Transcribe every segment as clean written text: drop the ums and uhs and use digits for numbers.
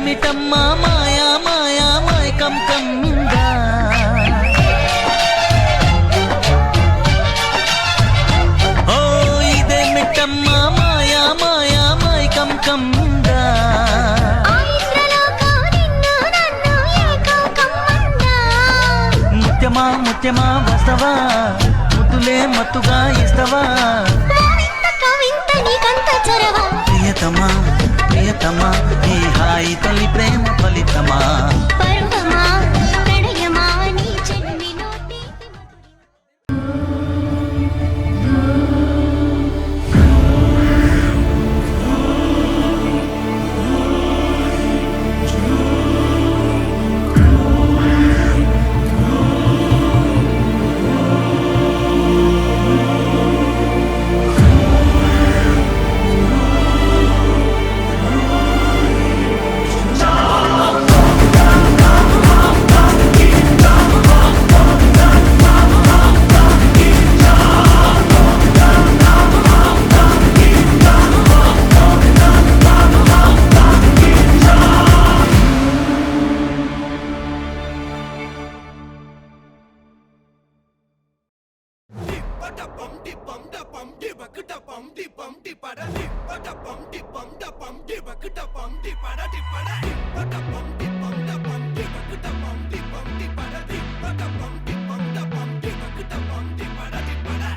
ఇదేమిటమ్మా మాయా మాయా మైకం కమ్మిందా ఓ ఇదేమిటమ్మా మాయా మాయా మైకం కమ్మిందా ముత్యమా ముత్యమా వస్తవా ముద్దులే మత్తుగా ఇస్తవా ప్రియతమా ప్రియతమా ఈ హాయి తొలి ప్రేమ ఫలితమా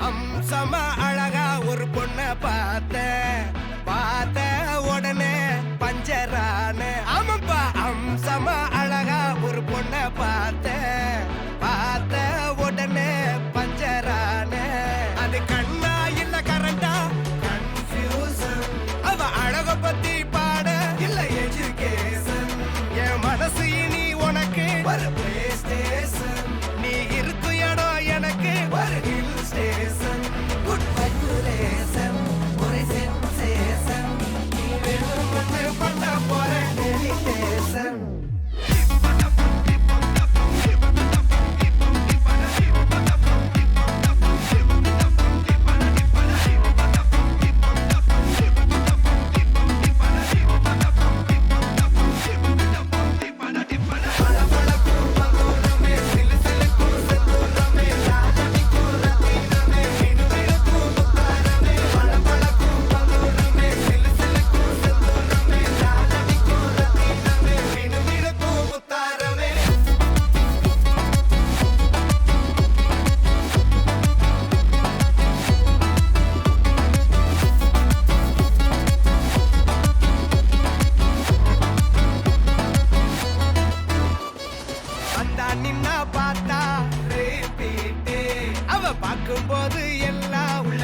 அம்சமா அழகா ஒரு பொண்ண பார்த்த உடனே பஞ்சரான ஆமாப்பா அம்சமா அழகா ஒரு பொண்ண பார்த்த உடனே பஞ்சரான அது கண்ணா இல்ல கரண்டா கன்ஃபியூசன் அவ அழக பத்தி பாட இல்ல எஜுகேஷன் என் மனசு இனி உனக்கு ஒரு பிளே ஸ்டேஷன் நீ இருக்கு இடம் எனக்கு ஒரு ஹில் ஸ்டேஷன் குட் வைப்ரேஷன் ஒரு சென்சேஷன் நீ வேணும் பண்ண போற டெலிடேஷன் நின்னா பார்த்தா அவ பார்க்கும்போது எல்லாம் உள்ள